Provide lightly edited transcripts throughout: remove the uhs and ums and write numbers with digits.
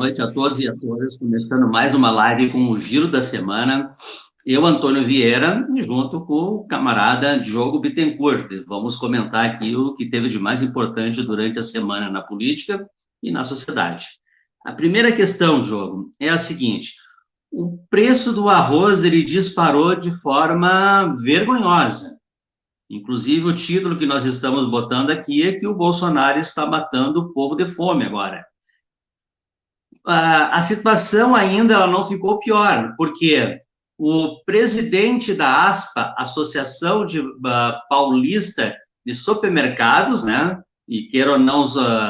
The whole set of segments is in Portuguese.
noite a todos e a todas, começando mais uma live com o Giro da Semana. Eu, Antônio Vieira, e junto com o camarada Diogo Bittencourt. Vamos comentar aqui o que teve de mais importante durante a semana na política e na sociedade. A primeira questão, Diogo, é a seguinte: o preço do arroz ele disparou de forma vergonhosa. Inclusive, o título que nós estamos botando aqui é que o Bolsonaro está matando o povo de fome agora. A situação ainda ela não ficou pior, porque o presidente da ASPA, Associação Paulista de Supermercados, né, e queira ou não,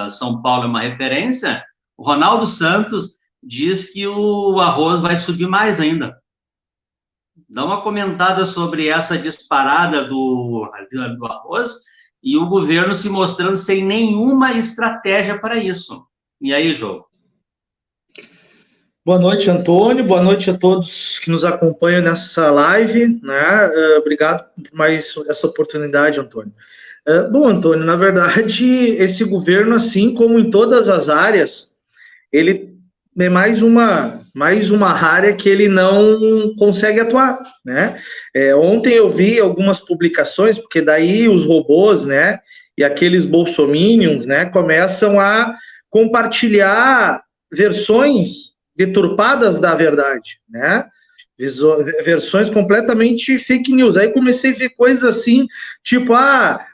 São Paulo é uma referência, o Ronaldo Santos diz que o arroz vai subir mais ainda. Dá uma comentada sobre essa disparada do arroz e o governo se mostrando sem nenhuma estratégia para isso. E aí, João? Boa noite, Antônio. Boa noite a todos que nos acompanham nessa live, né? Obrigado por mais essa oportunidade, Antônio. Bom, Antônio, na verdade, esse governo, assim como em todas as áreas, ele é mais uma área que ele não consegue atuar, né? Ontem eu vi algumas publicações, porque daí os robôs, né, e aqueles bolsominions, né, começam a compartilhar versões deturpadas da verdade, né? Versões completamente fake news. Aí comecei a ver coisas assim, tipo,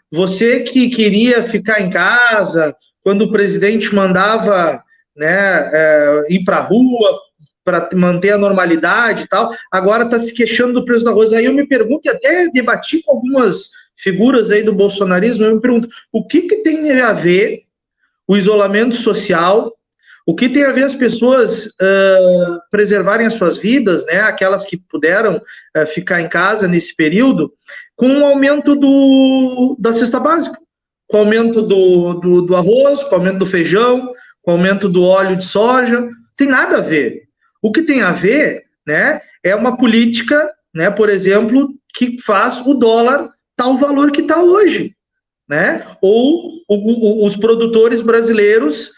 você que queria ficar em casa, quando o presidente mandava, né, ir para a rua para manter a normalidade e tal, agora está se queixando do preço do arroz. Aí eu me pergunto, e até debati com algumas figuras aí do bolsonarismo, eu me pergunto, o que tem a ver o isolamento social, o que tem a ver as pessoas preservarem as suas vidas, né, aquelas que puderam ficar em casa nesse período, com o aumento da cesta básica, com o aumento do arroz, com o aumento do feijão, com o aumento do óleo de soja? Tem nada a ver. O que tem a ver, né, é uma política, né, por exemplo, que faz o dólar tal valor que está hoje, né? Ou os produtores brasileiros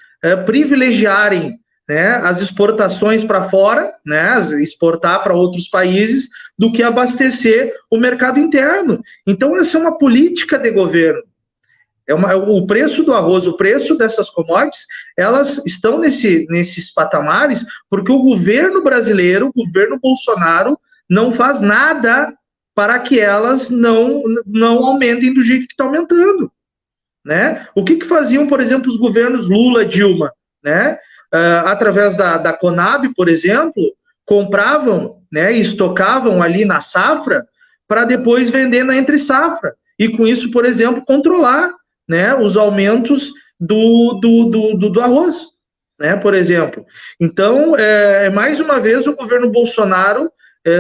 privilegiarem, né, as exportações para fora, né, exportar para outros países, do que abastecer o mercado interno. Então, essa é uma política de governo. O preço do arroz, o preço dessas commodities, elas estão nesses patamares porque o governo brasileiro, o governo Bolsonaro, não faz nada para que elas não aumentem do jeito que está aumentando, né? O que faziam, por exemplo, os governos Lula, Dilma, né? Através da Conab, por exemplo, compravam, né, e estocavam ali na safra para depois vender na entre-safra. E com isso, por exemplo, controlar, né, os aumentos do arroz, né, por exemplo. Então, mais uma vez, o governo Bolsonaro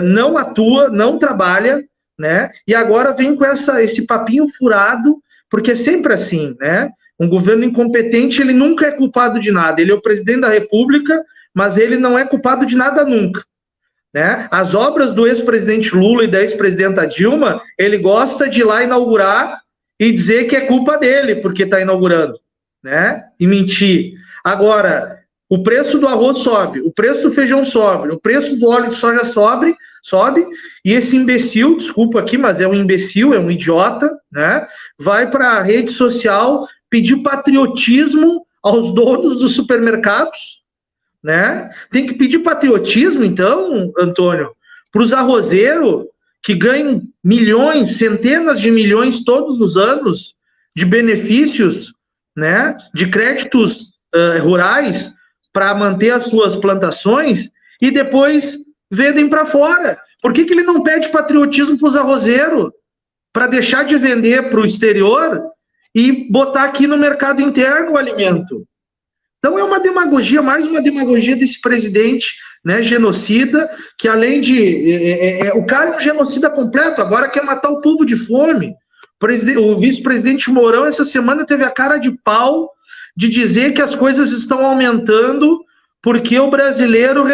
não atua, não trabalha, né, e agora vem com esse papinho furado, porque é sempre assim, né? Um governo incompetente, ele nunca é culpado de nada. Ele é o presidente da República, mas ele não é culpado de nada nunca, né? As obras do ex-presidente Lula e da ex-presidenta Dilma, ele gosta de ir lá inaugurar e dizer que é culpa dele, porque está inaugurando, né? E mentir. Agora, o preço do arroz sobe, o preço do feijão sobe, o preço do óleo de soja sobe, e esse imbecil, desculpa aqui, mas é um imbecil, é um idiota, né? Vai para a rede social pedir patriotismo aos donos dos supermercados, né? Tem que pedir patriotismo, então, Antônio, para os arrozeiros que ganham milhões, centenas de milhões todos os anos de benefícios, né? De créditos rurais para manter as suas plantações e depois vendem para fora. Por que ele não pede patriotismo para os arrozeiros? Para deixar de vender para o exterior e botar aqui no mercado interno o alimento. Então é uma demagogia, mais uma demagogia desse presidente, né, genocida, que além de... o cara é um genocida completo, agora quer matar o povo de fome. O vice-presidente Mourão, essa semana, teve a cara de pau de dizer que as coisas estão aumentando porque o brasileiro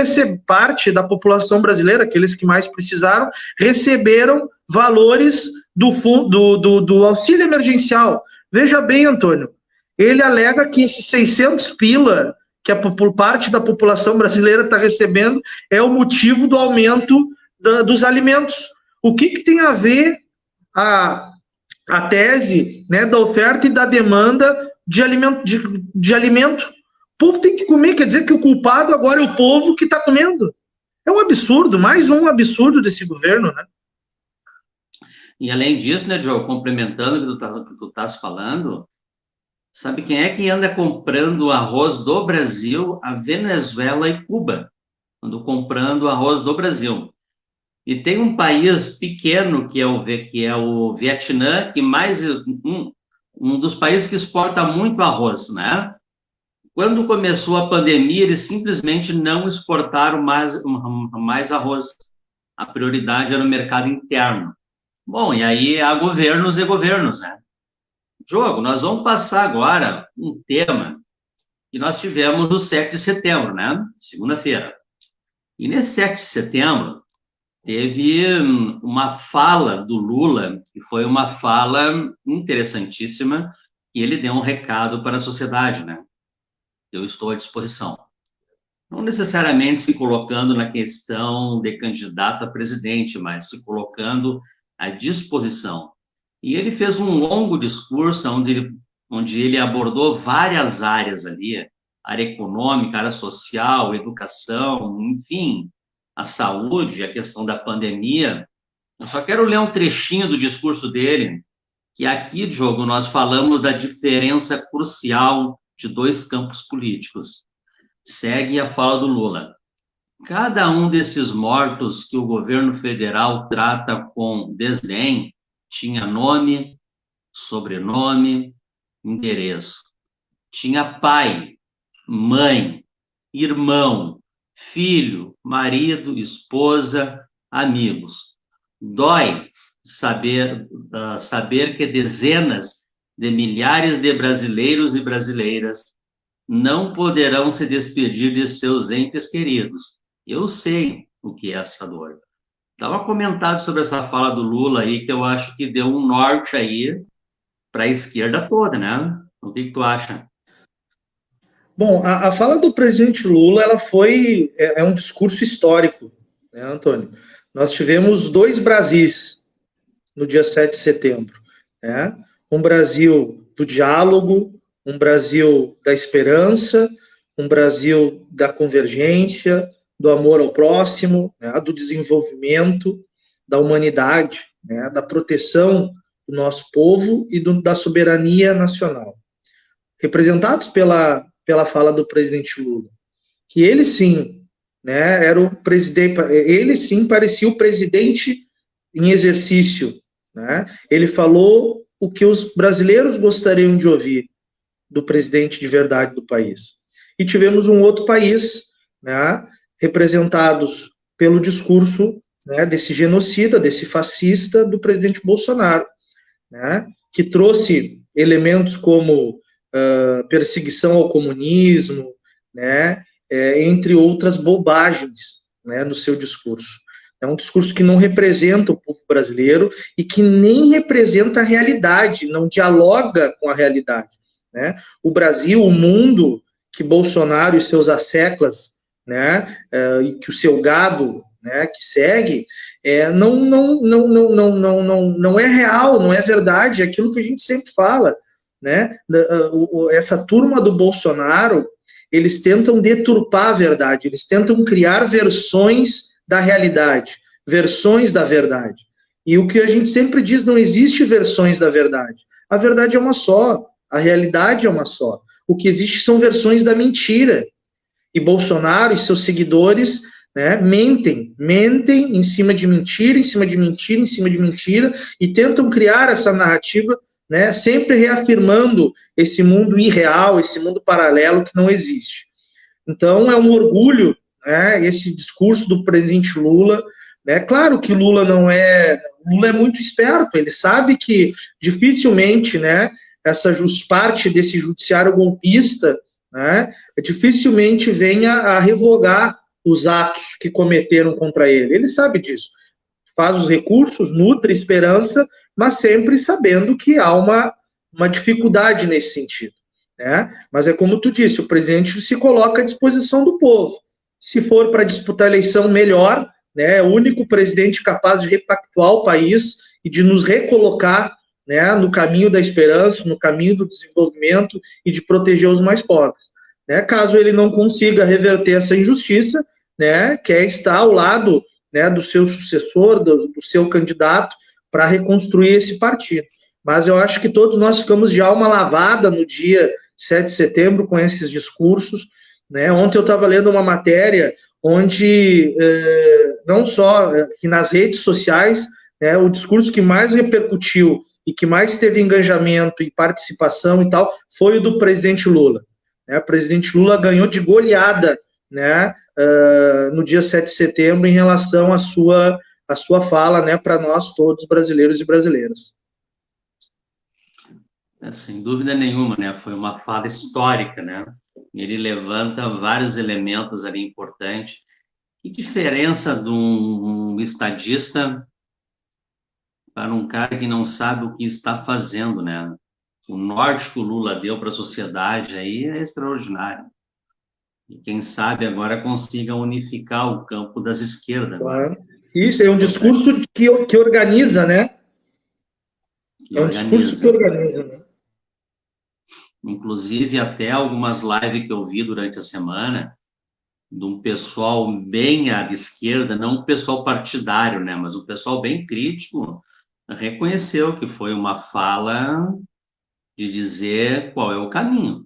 parte da população brasileira, aqueles que mais precisaram, receberam valores do auxílio emergencial. Veja bem, Antônio, ele alega que esses 600 pila por parte da população brasileira está recebendo é o motivo do aumento dos alimentos. O que tem a ver a tese, né, da oferta e da demanda de alimento? O povo tem que comer, quer dizer que o culpado agora é o povo que está comendo. É um absurdo, mais um absurdo desse governo, né? E além disso, né, Joe, complementando o que tu estás falando, sabe quem é que anda comprando arroz do Brasil? A Venezuela e Cuba. Andam comprando arroz do Brasil. E tem um país pequeno, que é o Vietnã, que mais um dos países que exporta muito arroz, né? Quando começou a pandemia, eles simplesmente não exportaram mais arroz. A prioridade era o mercado interno. Bom, e aí há governos e governos, né? Diogo, nós vamos passar agora um tema que nós tivemos no 7 de setembro, né? Segunda-feira. E nesse 7 de setembro, teve uma fala do Lula, que foi uma fala interessantíssima, e ele deu um recado para a sociedade, né? Eu estou à disposição. Não necessariamente se colocando na questão de candidato a presidente, mas se colocando à disposição. E ele fez um longo discurso onde ele abordou várias áreas ali, área econômica, área social, educação, enfim, a saúde, a questão da pandemia. Eu só quero ler um trechinho do discurso dele, que aqui, Diogo, nós falamos da diferença crucial de dois campos políticos. Segue a fala do Lula. Cada um desses mortos que o governo federal trata com desdém tinha nome, sobrenome, endereço. Tinha pai, mãe, irmão, filho, marido, esposa, amigos. Dói saber que dezenas de milhares de brasileiros e brasileiras não poderão se despedir de seus entes queridos. Eu sei o que é essa dor. Estava comentado sobre essa fala do Lula aí, que eu acho que deu um norte aí para a esquerda toda, né? O que tu acha? Bom, a fala do presidente Lula, ela é um discurso histórico, né, Antônio? Nós tivemos dois Brasis no dia 7 de setembro, né? Um Brasil do diálogo, um Brasil da esperança, um Brasil da convergência, do amor ao próximo, né, do desenvolvimento, da humanidade, né, da proteção do nosso povo e da soberania nacional. Representados pela fala do presidente Lula, que ele sim, né, era o presidente, ele sim parecia o presidente em exercício, né? Ele falou o que os brasileiros gostariam de ouvir do presidente de verdade do país. E tivemos um outro país, né, representados pelo discurso, né, desse genocida, desse fascista do presidente Bolsonaro, né, que trouxe elementos como perseguição ao comunismo, né, entre outras bobagens, né, no seu discurso. É um discurso que não representa o povo brasileiro e que nem representa a realidade, não dialoga com a realidade, né? O Brasil, o mundo que Bolsonaro e seus asseclas, né, e que o seu gado, né, que segue, não é real, não é verdade, é aquilo que a gente sempre fala, né? Essa turma do Bolsonaro, eles tentam deturpar a verdade, eles tentam criar versões da realidade, versões da verdade. E o que a gente sempre diz, não existe versões da verdade. A verdade é uma só, a realidade é uma só. O que existe são versões da mentira. E Bolsonaro e seus seguidores, né, mentem em cima de mentira, em cima de mentira, em cima de mentira, e tentam criar essa narrativa, né, sempre reafirmando esse mundo irreal, esse mundo paralelo que não existe. Então, é um orgulho, né, esse discurso do presidente Lula, né? Claro que Lula é muito esperto, ele sabe que dificilmente, né, parte desse judiciário golpista, né, dificilmente venha a revogar os atos que cometeram contra ele. Ele sabe disso. Faz os recursos, nutre esperança, mas sempre sabendo que há uma dificuldade nesse sentido. né? Mas é como tu disse, o presidente se coloca à disposição do povo. Se for para disputar a eleição, melhor, né? É o único presidente capaz de repactuar o país e de nos recolocar, né, no caminho da esperança, no caminho do desenvolvimento e de proteger os mais pobres. Né? Caso ele não consiga reverter essa injustiça, né, quer estar ao lado, né, do seu sucessor, do seu candidato, para reconstruir esse partido. Mas eu acho que todos nós ficamos de alma lavada no dia 7 de setembro com esses discursos. Né? Ontem eu estava lendo uma matéria onde, não só que nas redes sociais, né, o discurso que mais repercutiu e que mais teve engajamento e participação e tal, foi o do presidente Lula. Né? O presidente Lula ganhou de goleada, né, no dia 7 de setembro em relação à sua fala, né, para nós todos, brasileiros e brasileiras. Sem dúvida nenhuma, né? Foi uma fala histórica, né? Ele levanta vários elementos ali importantes. Que diferença de um estadista para um cara que não sabe o que está fazendo, né? O norte que o Lula deu para a sociedade aí é extraordinário. E quem sabe agora consiga unificar o campo das esquerdas. Claro. Isso é um discurso que organiza, né? Que organiza. Discurso que organiza, né? Inclusive, até algumas lives que eu vi durante a semana, de um pessoal bem à esquerda, não um pessoal partidário, né? Mas um pessoal bem crítico, reconheceu que foi uma fala de dizer qual é o caminho.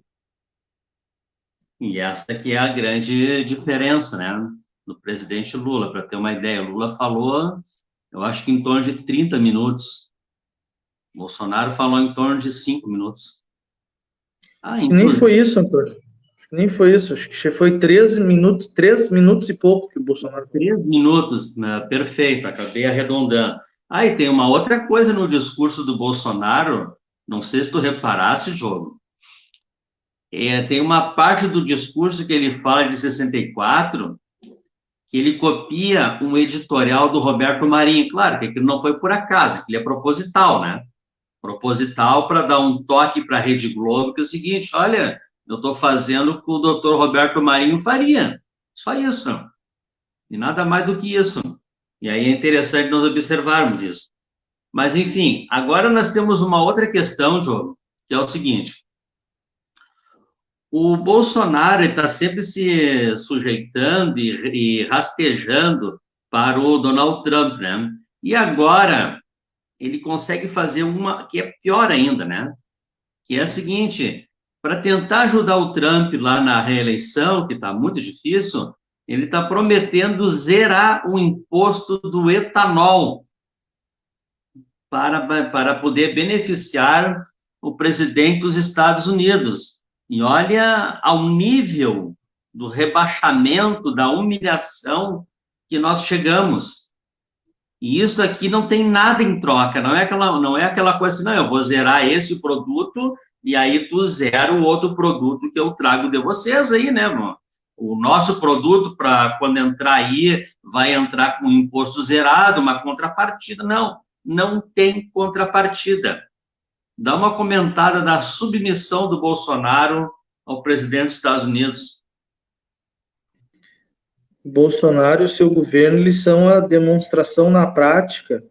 E essa que é a grande diferença, né, do presidente Lula. Para ter uma ideia, Lula falou, eu acho que em torno de 30 minutos. Bolsonaro falou em torno de 5 minutos. Nem foi isso, Antônio. Nem foi isso. Acho que foi 13 minutos e pouco que o Bolsonaro... 3 minutos, né? Perfeito, acabei arredondando. E tem uma outra coisa no discurso do Bolsonaro, não sei se tu reparasse, Jogo. Tem uma parte do discurso que ele fala de 64, que ele copia um editorial do Roberto Marinho. Claro que aquilo não foi por acaso, aquilo é proposital, né? Proposital para dar um toque para a Rede Globo, que é o seguinte, olha, eu estou fazendo o que o doutor Roberto Marinho faria. Só isso. E nada mais do que isso. E aí é interessante nós observarmos isso. Mas, enfim, agora nós temos uma outra questão, Diogo, que é o seguinte. O Bolsonaro está sempre se sujeitando e rastejando para o Donald Trump, né? E agora ele consegue fazer uma que é pior ainda, né? Que é a seguinte, para tentar ajudar o Trump lá na reeleição, que está muito difícil, ele está prometendo zerar o imposto do etanol para poder beneficiar o presidente dos Estados Unidos. E olha ao nível do rebaixamento, da humilhação que nós chegamos. E isso aqui não tem nada em troca, não é aquela coisa assim, não, eu vou zerar esse produto e aí tu zera o outro produto que eu trago de vocês aí, né, mano? O nosso produto, para quando entrar aí, vai entrar com imposto zerado, uma contrapartida. Não tem contrapartida. Dá uma comentada da submissão do Bolsonaro ao presidente dos Estados Unidos. Bolsonaro e o seu governo, eles são a demonstração na prática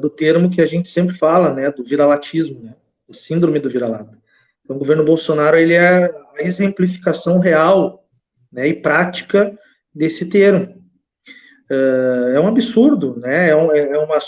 do termo que a gente sempre fala, né, do viralatismo, né, do síndrome do vira-lata. Então, o governo Bolsonaro, ele é a exemplificação real, né, e prática desse termo. É um absurdo, né, é uma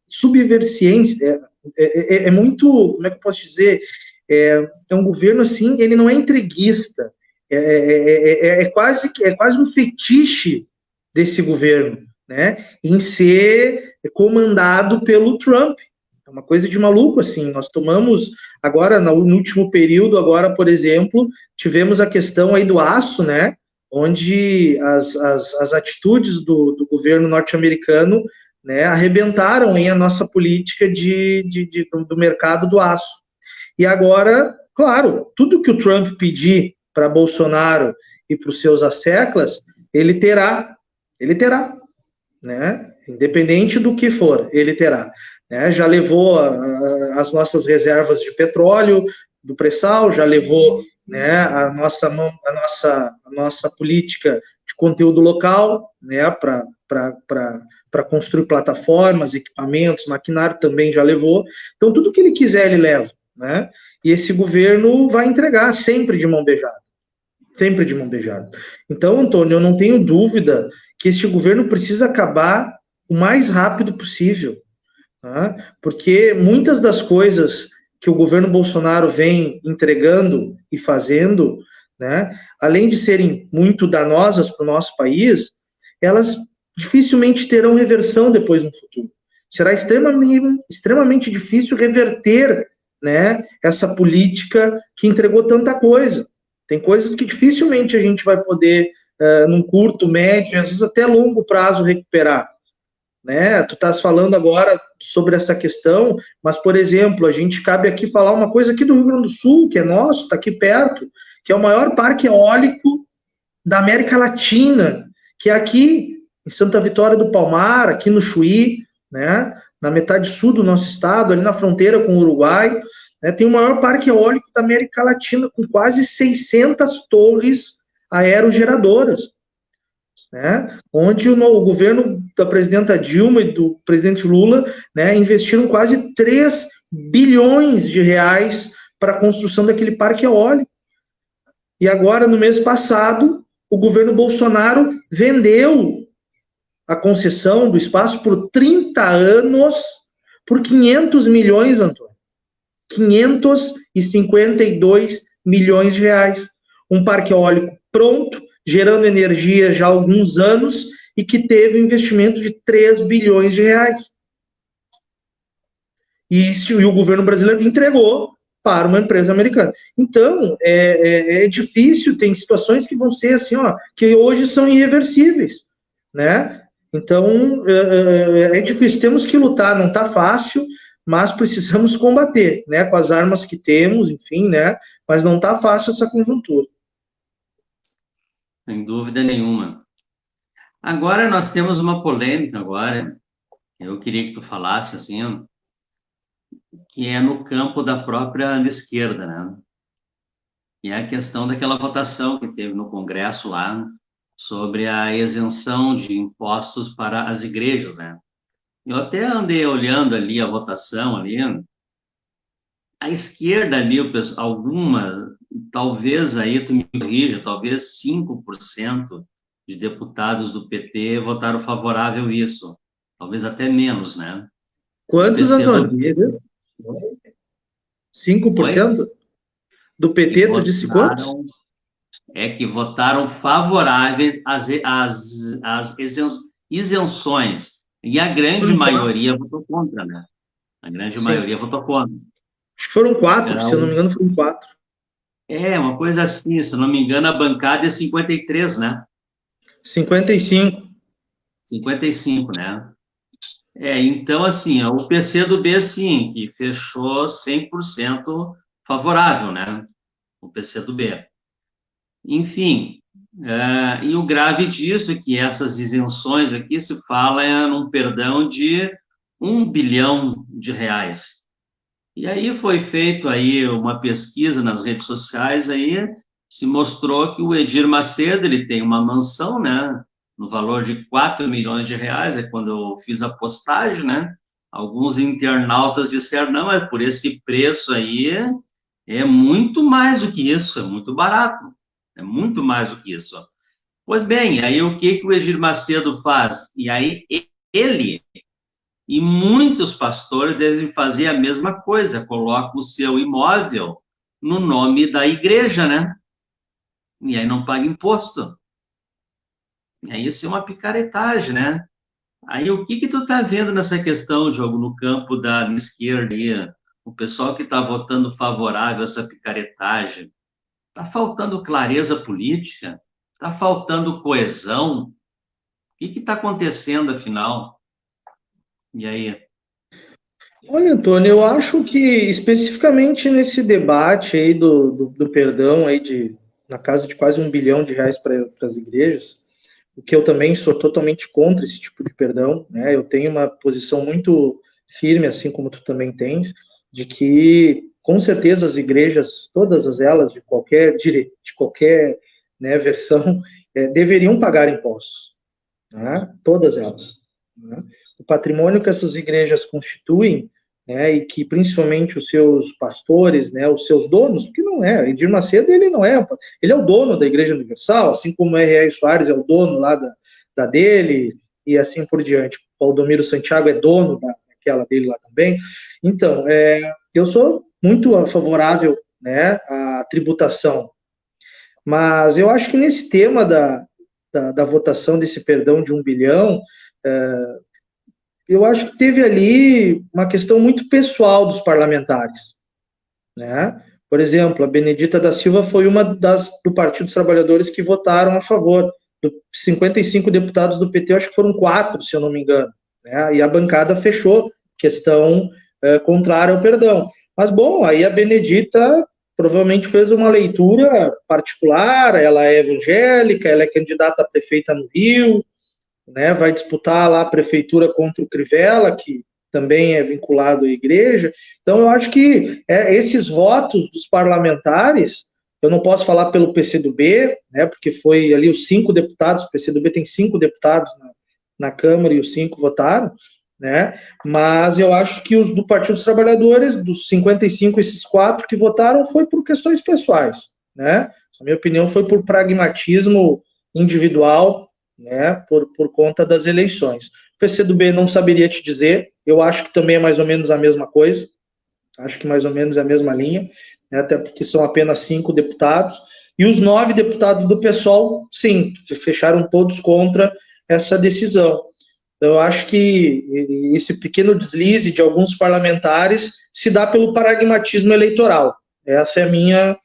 subversiência, é muito, como é que eu posso dizer, é um governo, assim, ele não é entreguista, é quase um fetiche desse governo, né, em ser comandado pelo Trump. É uma coisa de maluco, assim. Nós tomamos, agora, no último período, agora, por exemplo, tivemos a questão aí do aço, né, onde as atitudes do governo norte-americano, né, arrebentaram em a nossa política do mercado do aço. E agora, claro, tudo que o Trump pedir para Bolsonaro e para os seus asseclas, ele terá, né? Independente do que for, ele terá. Né? Já levou as nossas reservas de petróleo, do pré-sal, já levou, né, a nossa política de conteúdo local, né, para construir plataformas, equipamentos, maquinário também já levou. Então, tudo que ele quiser, ele leva, né? E esse governo vai entregar sempre de mão beijada. Sempre de mão beijada. Então, Antônio, eu não tenho dúvida que este governo precisa acabar o mais rápido possível, tá? Porque muitas das coisas que o governo Bolsonaro vem entregando e fazendo, né, além de serem muito danosas para o nosso país, elas dificilmente terão reversão depois no futuro. Será extremamente difícil reverter, né, essa política que entregou tanta coisa. Tem coisas que dificilmente a gente vai poder, num curto, médio, às vezes até longo prazo, recuperar. Né? Tu estás falando agora sobre essa questão, mas, por exemplo, a gente cabe aqui falar uma coisa aqui do Rio Grande do Sul, que é nosso, está aqui perto, que é o maior parque eólico da América Latina, que é aqui em Santa Vitória do Palmar, aqui no Chuí, né? Na metade sul do nosso estado, ali na fronteira com o Uruguai, né? Tem o maior parque eólico da América Latina, com quase 600 torres aerogeradoras, né? Onde o governo da presidenta Dilma e do presidente Lula, né, investiram quase 3 bilhões de reais para a construção daquele parque eólico. E agora, no mês passado, o governo Bolsonaro vendeu a concessão do espaço por 30 anos por 500 milhões, Antônio. 552 milhões de reais. Um parque eólico pronto, gerando energia já há alguns anos e que teve um investimento de 3 bilhões de reais. E o governo brasileiro entregou para uma empresa americana. Então, é difícil, tem situações que vão ser assim, ó, que hoje são irreversíveis, né? Então, é difícil, temos que lutar, não está fácil, mas precisamos combater, né, com as armas que temos, enfim, né, mas não está fácil essa conjuntura. Sem dúvida nenhuma. Agora nós temos uma polêmica agora, eu queria que tu falasse assim, que é no campo da própria esquerda, né? E é a questão daquela votação que teve no Congresso lá, sobre a isenção de impostos para as igrejas, né? Eu até andei olhando ali a votação ali, a esquerda ali, alguma, talvez aí tu me corrija, talvez 5% de deputados do PT votaram favorável a isso, talvez até menos, né? Quantos, Antônio? 5%? Do PT, tu disse quantos? Que votaram favorável às isenções. E a grande maioria votou contra, né? A grande maioria votou contra. Acho que foram 4, se eu não me engano, foram 4. Uma coisa assim, se não me engano, a bancada é 53, né? 55. 55, né? Então, assim, o PCdoB, sim, que fechou 100% favorável, né? O PCdoB. Enfim, e o grave disso é que essas isenções aqui se fala num perdão de 1 bilhão de reais. E aí foi feito aí uma pesquisa nas redes sociais, aí se mostrou que o Edir Macedo, ele tem uma mansão, né, no valor de 4 milhões de reais, é quando eu fiz a postagem, né, alguns internautas disseram, não, é por esse preço aí, é muito mais do que isso, é muito barato, é muito mais do que isso. Pois bem, aí o que o Edir Macedo faz? E aí ele e muitos pastores devem fazer a mesma coisa, colocam o seu imóvel no nome da igreja, né? E aí não paga imposto. E aí isso é uma picaretagem, né? Aí o que tu tá vendo nessa questão, Diogo, no campo da esquerda aí? O pessoal que está votando favorável a essa picaretagem. Está faltando clareza política? Está faltando coesão? O que está acontecendo, afinal? E aí? Olha, Antônio, eu acho que especificamente nesse debate aí do perdão aí na casa de quase 1 bilhão de reais para as igrejas, o que eu também sou totalmente contra esse tipo de perdão, né? Eu tenho uma posição muito firme, assim como tu também tens, de que com certeza as igrejas, todas elas, de qualquer, né, versão, deveriam pagar impostos, né? Todas elas, né? O patrimônio que essas igrejas constituem, né, e que principalmente os seus pastores, né, os seus donos, porque não é, Edir Macedo, ele não é, ele é o dono da Igreja Universal, assim como o R.R. Soares é o dono lá da dele, e assim por diante. O Valdomiro Santiago é dono daquela dele lá também. Então, eu sou muito favorável, né, à tributação, mas eu acho que nesse tema da votação desse perdão de 1 bilhão, eu acho que teve ali uma questão muito pessoal dos parlamentares, né? Por exemplo, a Benedita da Silva foi uma do Partido dos Trabalhadores que votaram a favor. Dos 55 deputados do PT, eu acho que foram 4, se eu não me engano, né? E a bancada fechou questão contrária ao perdão. Mas, bom, aí a Benedita provavelmente fez uma leitura particular, ela é evangélica, ela é candidata a prefeita no Rio, né, vai disputar lá a prefeitura contra o Crivella, que também é vinculado à igreja. Então, eu acho que esses votos dos parlamentares, eu não posso falar pelo PCdoB, né, porque foi ali os 5 deputados, o PCdoB tem 5 deputados na Câmara e os 5 votaram, né, mas eu acho que os do Partido dos Trabalhadores, dos 55, esses 4 que votaram, foi por questões pessoais, né, a minha opinião foi por pragmatismo individual, né, por conta das eleições. O PCdoB não saberia te dizer, eu acho que também é mais ou menos a mesma coisa, acho que mais ou menos é a mesma linha, né, até porque são apenas 5 deputados, e os 9 deputados do PSOL, sim, fecharam todos contra essa decisão. Então, eu acho que esse pequeno deslize de alguns parlamentares se dá pelo pragmatismo eleitoral. Essa é a minha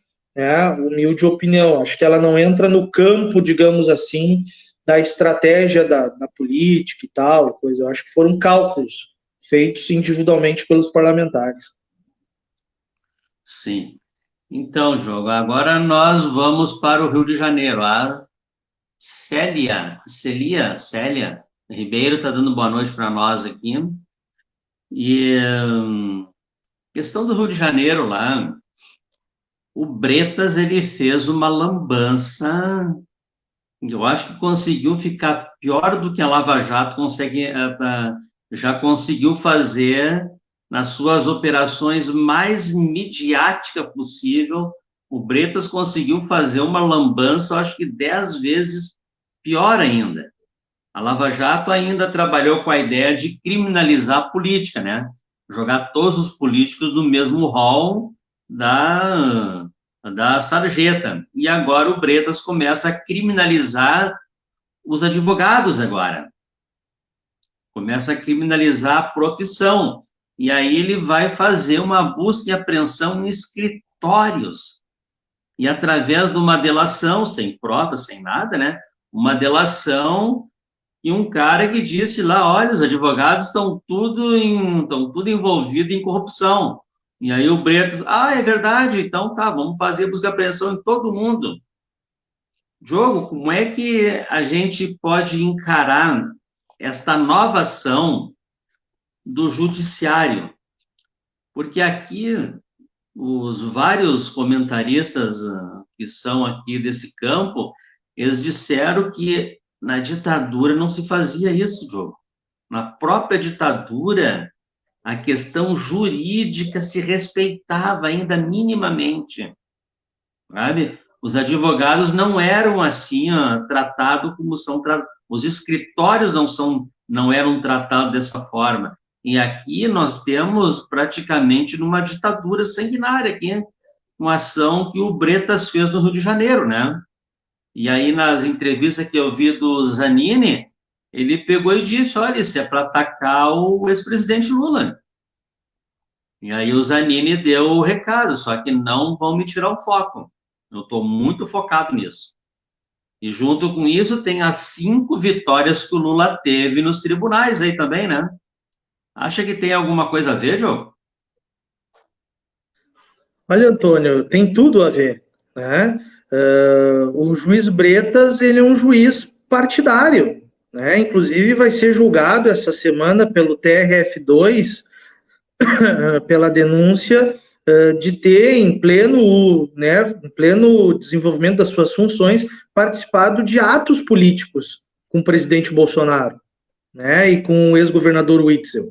humilde opinião. Acho que ela não entra no campo, digamos assim, da estratégia da política e tal, coisa. Eu acho que foram cálculos feitos individualmente pelos parlamentares. Sim. Então, Diogo, agora nós vamos para o Rio de Janeiro. A Célia Ribeiro está dando boa noite para nós aqui. E questão do Rio de Janeiro lá, o Bretas, ele fez uma lambança, eu acho que conseguiu ficar pior do que a Lava Jato já conseguiu fazer nas suas operações mais midiática possível. O Bretas conseguiu fazer uma lambança, eu acho que 10 vezes pior ainda. A Lava Jato ainda trabalhou com a ideia de criminalizar a política, né? Jogar todos os políticos no mesmo rol da sarjeta. E agora o Bretas começa a criminalizar os advogados agora. Começa a criminalizar a profissão. E aí ele vai fazer uma busca e apreensão em escritórios. E através de uma delação, sem prova, sem nada, né? Uma delação e um cara que disse lá, olha, os advogados estão tudo envolvido em corrupção. E aí o Bretas, é verdade, então tá, vamos fazer busca e apreensão em todo mundo. Diogo, como é que a gente pode encarar esta nova ação do judiciário? Porque aqui os vários comentaristas que são aqui desse campo, eles disseram que na ditadura não se fazia isso, Diogo. Na própria ditadura, a questão jurídica se respeitava ainda minimamente, sabe? Os advogados não eram assim tratados como são os escritórios não eram tratados dessa forma. E aqui nós temos praticamente numa ditadura sanguinária aqui, uma ação que o Bretas fez no Rio de Janeiro, né? E aí nas entrevistas que eu vi do Zanini, ele pegou e disse, olha, isso é para atacar o ex-presidente Lula. E aí o Zanini deu o recado, só que não vão me tirar o foco. Eu estou muito focado nisso. E junto com isso tem as 5 vitórias que o Lula teve nos tribunais aí também, né? Acha que tem alguma coisa a ver, Diogo? Olha, Antônio, tem tudo a ver, né? O juiz Bretas, ele é um juiz partidário, né? Inclusive vai ser julgado essa semana pelo TRF2 pela denúncia de ter, em pleno desenvolvimento das suas funções, participado de atos políticos com o presidente Bolsonaro, né, e com o ex-governador Witzel.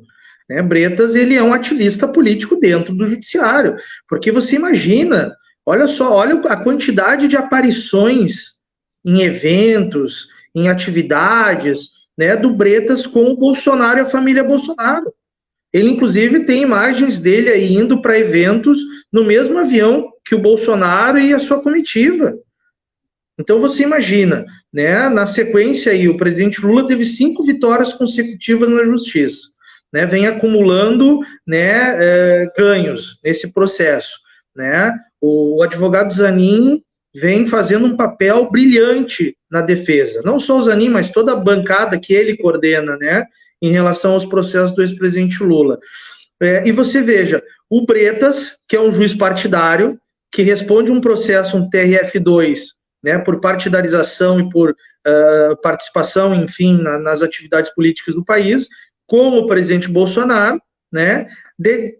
Né? Bretas, ele é um ativista político dentro do judiciário, porque você imagina, olha só, olha a quantidade de aparições em eventos, em atividades, né, do Bretas com o Bolsonaro e a família Bolsonaro. Ele, inclusive, tem imagens dele aí indo para eventos no mesmo avião que o Bolsonaro e a sua comitiva. Então, você imagina, né, na sequência aí, o presidente Lula teve 5 vitórias consecutivas na justiça, né, vem acumulando, né, ganhos nesse processo, né. O advogado Zanin vem fazendo um papel brilhante na defesa, não só o Zanin, mas toda a bancada que ele coordena, né, em relação aos processos do ex-presidente Lula. E você veja, o Bretas, que é um juiz partidário, que responde um processo, um TRF2, né, por partidarização e por participação, enfim, nas atividades políticas do país, com o presidente Bolsonaro, né,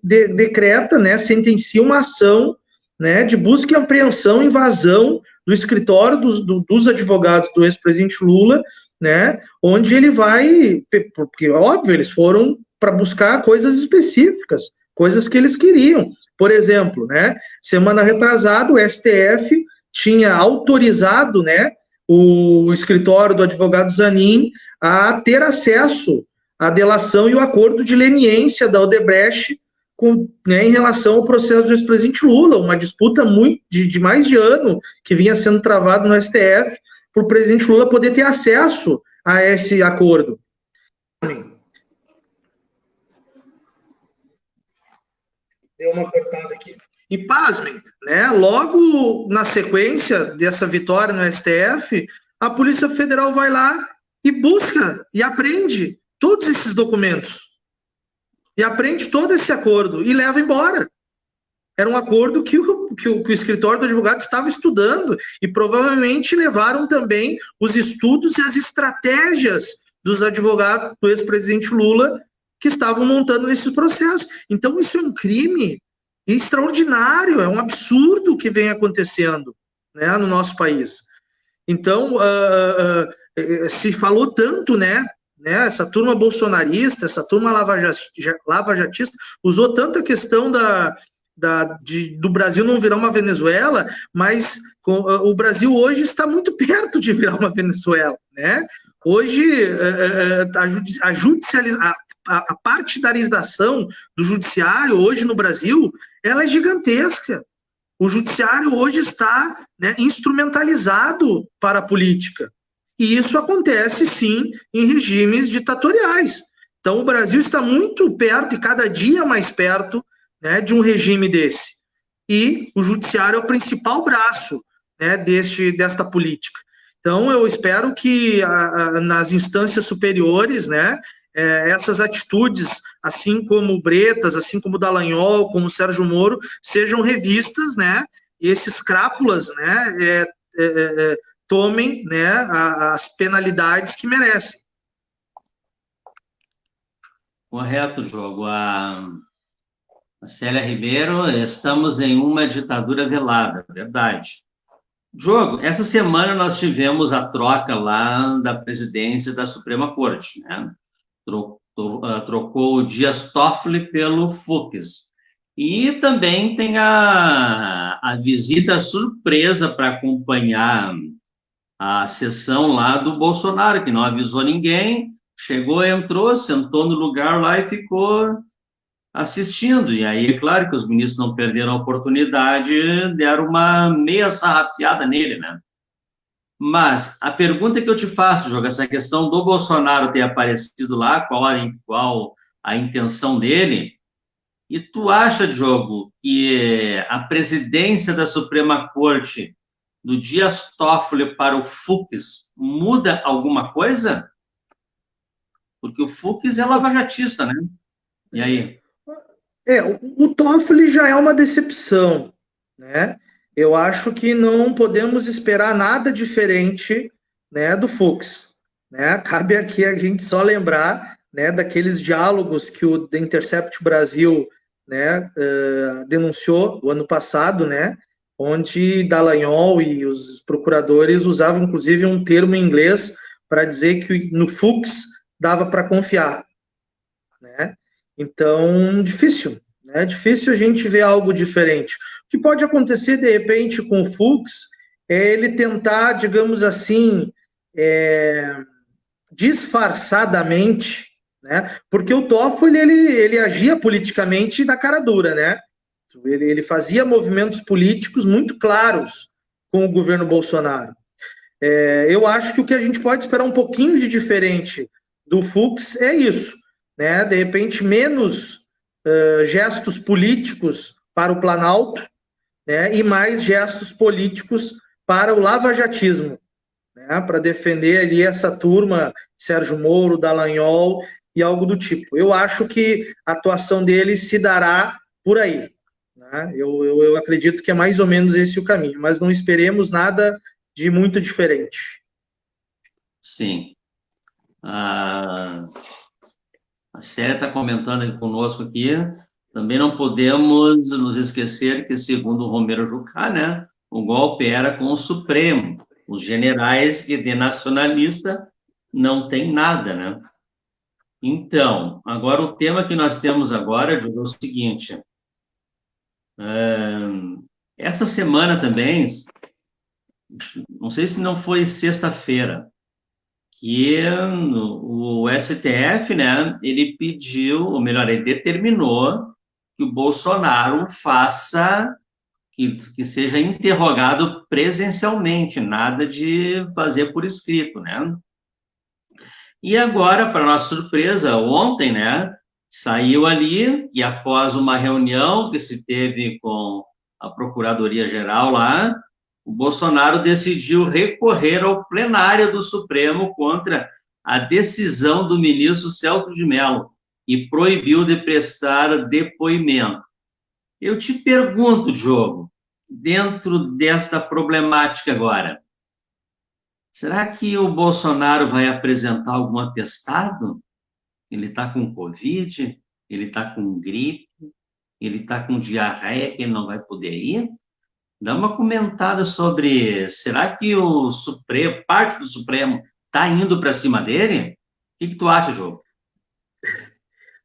decreta, né, sentencia uma ação, né, de busca e apreensão, invasão do escritório dos advogados do ex-presidente Lula, né, onde ele vai, porque, óbvio, eles foram para buscar coisas específicas, coisas que eles queriam. Por exemplo, né, semana retrasada, o STF tinha autorizado, né, o escritório do advogado Zanin a ter acesso à delação e o acordo de leniência da Odebrecht né, em relação ao processo do ex-presidente Lula, uma disputa de mais de ano que vinha sendo travado no STF, para o presidente Lula poder ter acesso a esse acordo. Deu uma cortada aqui. E pasmem, né, logo na sequência dessa vitória no STF, a Polícia Federal vai lá e busca e apreende todos esses documentos. E apreende todo esse acordo e leva embora. Era um acordo que o escritório do advogado estava estudando e provavelmente levaram também os estudos e as estratégias dos advogados do ex-presidente Lula que estavam montando esses processos. Então, isso é um crime extraordinário, é um absurdo que vem acontecendo, né, no nosso país. Então, se falou tanto, né, essa turma bolsonarista, essa turma lavajatista, usou tanto a questão do Brasil não virar uma Venezuela, mas o Brasil hoje está muito perto de virar uma Venezuela, né? Hoje, a partidarização do judiciário hoje no Brasil, ela é gigantesca. O judiciário hoje está, né, instrumentalizado para a política. E isso acontece, sim, em regimes ditatoriais. Então, o Brasil está muito perto, e cada dia mais perto, né, de um regime desse. E o judiciário é o principal braço, né, desta política. Então, eu espero que nas instâncias superiores, né, essas atitudes, assim como o Bretas, assim como o Dallagnol, como o Sérgio Moro, sejam revistas, né, e esses crápulas, né, tomem, né, as penalidades que merecem. Correto, Diogo. A Célia Ribeiro, estamos em uma ditadura velada, verdade. Diogo, essa semana nós tivemos a troca lá da presidência da Suprema Corte, né? Trocou o Dias Toffoli pelo Fux. E também tem a visita surpresa para acompanhar a sessão lá do Bolsonaro, que não avisou ninguém, chegou, entrou, sentou no lugar lá e ficou assistindo. E aí, é claro que os ministros não perderam a oportunidade, deram uma meia sarrafiada nele, né? Mas a pergunta que eu te faço, Diogo, essa questão do Bolsonaro ter aparecido lá, qual a intenção dele, e tu acha, Diogo, que a presidência da Suprema Corte do Dias Toffoli para o Fux muda alguma coisa? Porque o Fux é lavajatista, né? E aí? O Toffoli já é uma decepção, né? Eu acho que não podemos esperar nada diferente, né, do Fux, né? Cabe aqui a gente só lembrar, né, daqueles diálogos que o The Intercept Brasil, né, denunciou o ano passado, né, onde Dallagnol e os procuradores usavam, inclusive, um termo em inglês para dizer que no Fux dava para confiar, né? Então, difícil, né? Difícil a gente ver algo diferente. O que pode acontecer, de repente, com o Fux é ele tentar, digamos assim, disfarçadamente, né? Porque o Toffoli, ele agia politicamente na cara dura, né? Ele fazia movimentos políticos muito claros com o governo Bolsonaro. Eu acho que o que a gente pode esperar um pouquinho de diferente do Fux é isso, né? De repente, menos gestos políticos para o Planalto, né? E mais gestos políticos para o lavajatismo, né? Para defender ali essa turma, Sérgio Moro, Dallagnol e algo do tipo. Eu acho que a atuação dele se dará por aí, né? Eu acredito que é mais ou menos esse o caminho, mas não esperemos nada de muito diferente. Sim. A Célia está comentando aqui conosco aqui. Também não podemos nos esquecer que, segundo o Romero Jucá, né, o golpe era com o Supremo. Os generais que de nacionalista não tem nada, né? Então, agora o tema que nós temos agora, Diogo, é o seguinte. Essa semana também, não sei se não foi sexta-feira, que o STF, né, ele pediu, ou melhor, ele determinou que o Bolsonaro faça, que seja interrogado presencialmente, nada de fazer por escrito, né? E agora, para nossa surpresa, ontem, né, saiu ali, e após uma reunião que se teve com a Procuradoria-Geral lá, o Bolsonaro decidiu recorrer ao plenário do Supremo contra a decisão do ministro Celso de Mello e proibiu de prestar depoimento. Eu te pergunto, Diogo, dentro desta problemática agora, será que o Bolsonaro vai apresentar algum atestado? Ele está com Covid? Ele está com gripe? Ele está com diarreia que ele não vai poder ir? Dá uma comentada sobre, será que o Supremo, parte do Supremo, está indo para cima dele? O que tu acha, Diogo?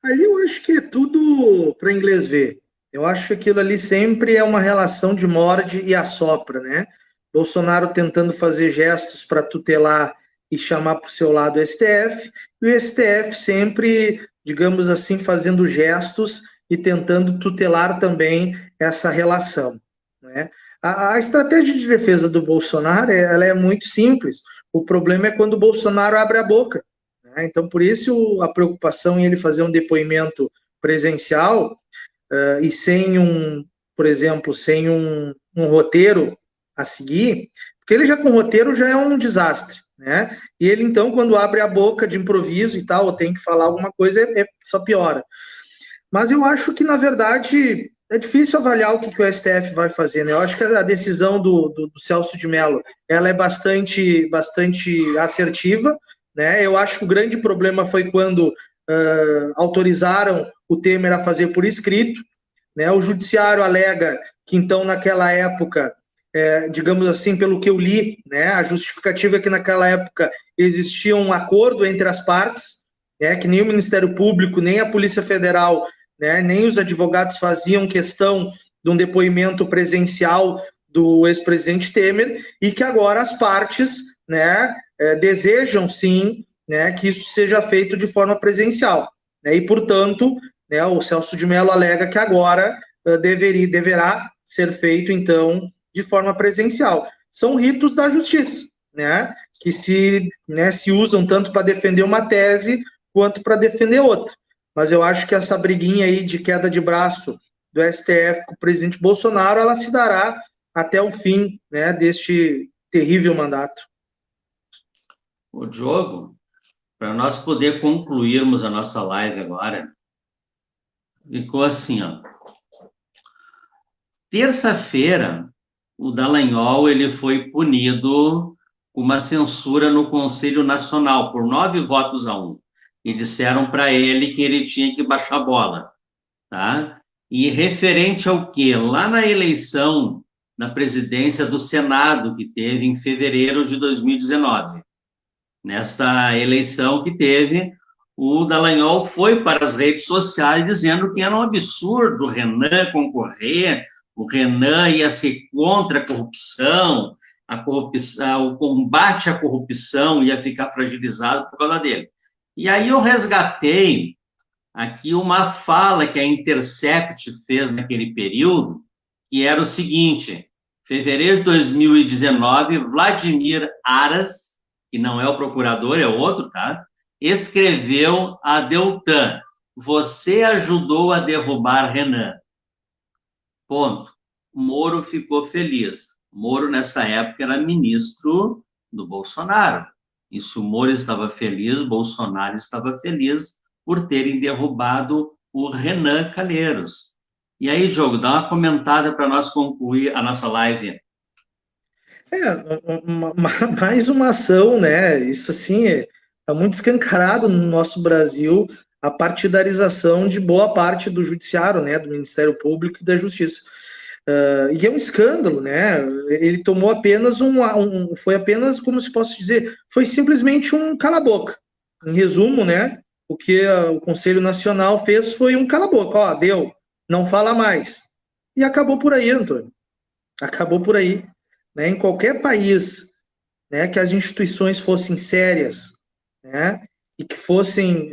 Ali eu acho que é tudo para inglês ver. Eu acho que aquilo ali sempre é uma relação de morde e assopra, né? Bolsonaro tentando fazer gestos para tutelar e chamar para o seu lado o STF, e o STF sempre, digamos assim, fazendo gestos e tentando tutelar também essa relação, né? A estratégia de defesa do Bolsonaro ela é muito simples. O problema é quando o Bolsonaro abre a boca, né? Então, por isso, a preocupação em ele fazer um depoimento presencial e sem por exemplo, sem um roteiro a seguir, porque ele já com roteiro já é um desastre, né? E ele, então, quando abre a boca de improviso e tal, ou tem que falar alguma coisa, só piora. Mas eu acho que, na verdade, é difícil avaliar o que o STF vai fazer, né? Eu acho que a decisão do Celso de Mello, ela é bastante assertiva, né? Eu acho que o grande problema foi quando autorizaram o Temer a fazer por escrito, né? O judiciário alega que, então, naquela época, digamos assim, pelo que eu li, né, a justificativa é que naquela época existia um acordo entre as partes, né, que nem o Ministério Público, nem a Polícia Federal, né, nem os advogados faziam questão de um depoimento presencial do ex-presidente Temer, e que agora as partes, né, desejam sim, né, que isso seja feito de forma presencial, né, e portanto, né, o Celso de Mello alega que agora deverá ser feito então de forma presencial. São ritos da justiça, né, que se usam tanto para defender uma tese quanto para defender outra. Mas eu acho que essa briguinha aí de queda de braço do STF com o presidente Bolsonaro, ela se dará até o fim, né, deste terrível mandato. O Diogo, para nós poder concluirmos a nossa live agora, ficou assim, ó. Terça-feira, o Dallagnol ele foi punido com uma censura no Conselho Nacional por 9 votos a 1. E disseram para ele que ele tinha que baixar a bola, tá? E referente ao quê? Lá na eleição da presidência do Senado, que teve em fevereiro de 2019, nesta eleição que teve, o Dallagnol foi para as redes sociais dizendo que era um absurdo o Renan concorrer, o Renan ia ser contra a corrupção, o combate à corrupção ia ficar fragilizado por causa dele. E aí eu resgatei aqui uma fala que a Intercept fez naquele período, que era o seguinte: fevereiro de 2019, Vladimir Aras, que não é o procurador, é outro, tá? Escreveu a Deltan: você ajudou a derrubar Renan. Ponto. Moro ficou feliz. Moro, nessa época, era ministro do Bolsonaro. E se o Moro estava feliz, Bolsonaro estava feliz por terem derrubado o Renan Calheiros. E aí, Diogo, dá uma comentada para nós concluir a nossa live. Mais uma ação, né? Isso assim está muito escancarado no nosso Brasil, a partidarização de boa parte do judiciário, né? Do Ministério Público e da Justiça. E é um escândalo, né? Ele tomou apenas foi apenas, como se posso dizer, foi simplesmente um cala-boca. Em resumo, né? O que o Conselho Nacional fez foi um cala-boca. Ó, deu, não fala mais. E acabou por aí, Antônio. Acabou por aí. Né? Em qualquer país, né, que as instituições fossem sérias, né, e que fossem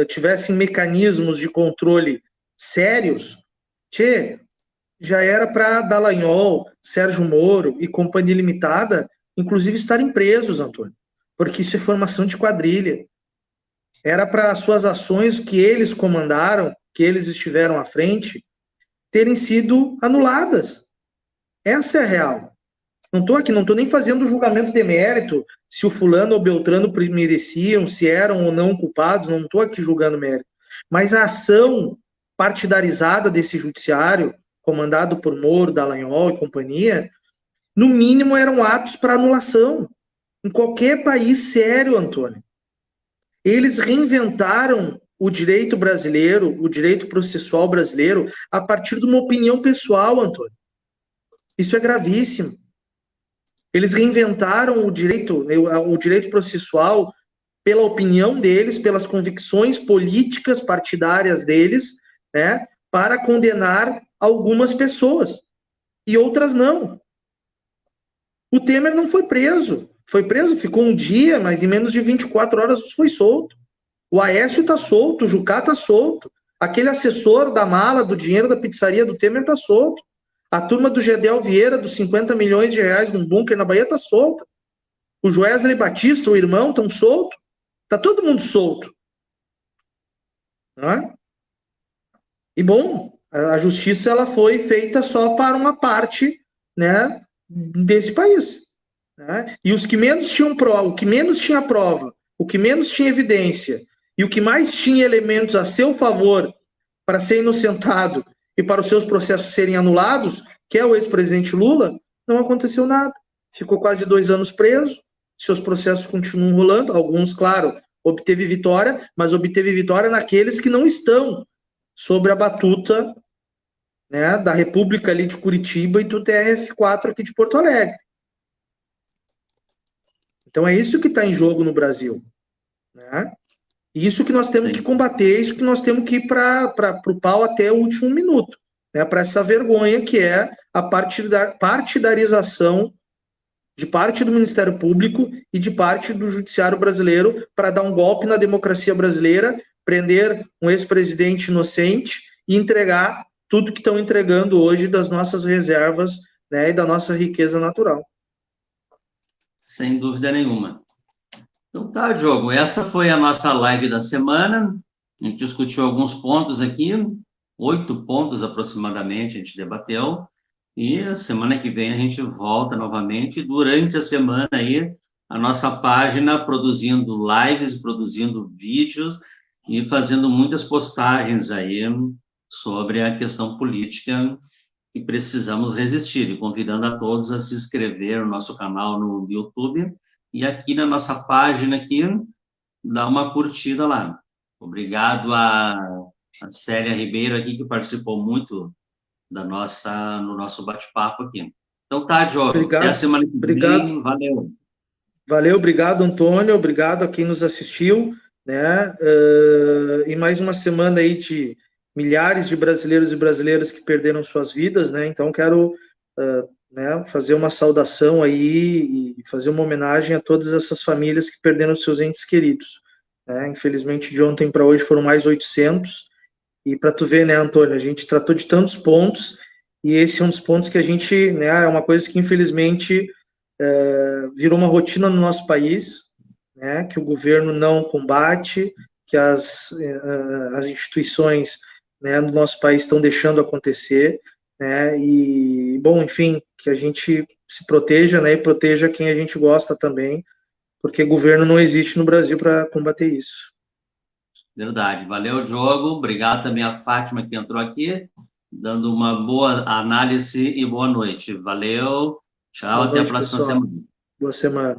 tivessem mecanismos de controle sérios, já era para Dallagnol, Sérgio Moro e Companhia Limitada, inclusive, estarem presos, Antônio, porque isso é formação de quadrilha. Era para suas ações que eles comandaram, que eles estiveram à frente, terem sido anuladas. Essa é a real. Não estou aqui, não estou nem fazendo julgamento de mérito, se o fulano ou Beltrano mereciam, se eram ou não culpados, não estou aqui julgando mérito. Mas a ação partidarizada desse judiciário, comandado por Moro, Dallagnol e companhia, no mínimo eram atos para anulação. Em qualquer país sério, Antônio. Eles reinventaram o direito brasileiro, o direito processual brasileiro, a partir de uma opinião pessoal, Antônio. Isso é gravíssimo. Eles reinventaram o direito processual pela opinião deles, pelas convicções políticas partidárias deles, né, para condenar algumas pessoas e outras não. O Temer não foi preso. Foi preso, ficou um dia, mas em menos de 24 horas foi solto. O Aécio está solto, o Jucá está solto. Aquele assessor da mala, do dinheiro da pizzaria do Temer está solto. A turma do Gedel Vieira, dos 50 milhões de reais num bunker na Bahia, está solta. O Joesley Batista, o irmão, estão solto. Está todo mundo solto. Não é? E, bom, a justiça ela foi feita só para uma parte, né, desse país. Né? E os que menos tinham prova, o que menos tinha prova, o que menos tinha evidência e o que mais tinha elementos a seu favor para ser inocentado e para os seus processos serem anulados, que é o ex-presidente Lula, não aconteceu nada. Ficou quase 2 anos preso, seus processos continuam rolando, alguns, claro, obteve vitória, mas obteve vitória naqueles que não estão sobre a batuta, né, da República ali de Curitiba e do TRF4 aqui de Porto Alegre. Então é isso que está em jogo no Brasil. Né? Isso que nós temos que combater, isso que nós temos que ir para o pau até o último minuto, né? Para essa vergonha que é a partidarização de parte do Ministério Público e de parte do Judiciário brasileiro para dar um golpe na democracia brasileira, prender um ex-presidente inocente e entregar tudo que estão entregando hoje das nossas reservas, né, e da nossa riqueza natural. Sem dúvida nenhuma. Então tá, Diogo, essa foi a nossa live da semana. A gente discutiu alguns pontos aqui, 8 pontos aproximadamente a gente debateu, e a semana que vem a gente volta novamente. Durante a semana aí, a nossa página produzindo lives, produzindo vídeos e fazendo muitas postagens aí sobre a questão política que precisamos resistir, e convidando a todos a se inscrever no nosso canal no YouTube e aqui na nossa página aqui, dá uma curtida lá. Obrigado a a Célia Ribeiro aqui, que participou muito no nosso bate-papo aqui. Então tá, Diogo, até a Obrigado, semana que obrigado. vem, valeu. Valeu, obrigado, Antônio, obrigado a quem nos assistiu, né? E mais uma semana aí de milhares de brasileiros e brasileiras que perderam suas vidas, né? Então quero, né, fazer uma saudação aí e fazer uma homenagem a todas essas famílias que perderam seus entes queridos, né? Infelizmente, de ontem para hoje foram mais 800. E para tu ver, né, Antônio, a gente tratou de tantos pontos e esse é um dos pontos que a gente, né, é uma coisa que infelizmente virou uma rotina no nosso país, né, que o governo não combate, que as instituições, né, do nosso país estão deixando acontecer, né, e, bom, enfim, que a gente se proteja, né, e proteja quem a gente gosta também, porque governo não existe no Brasil para combater isso. Verdade. Valeu, Diogo. Obrigado também a Fátima que entrou aqui, dando uma boa análise e boa noite. Valeu. Tchau, Boa até a noite, próxima pessoal. semana. Boa semana.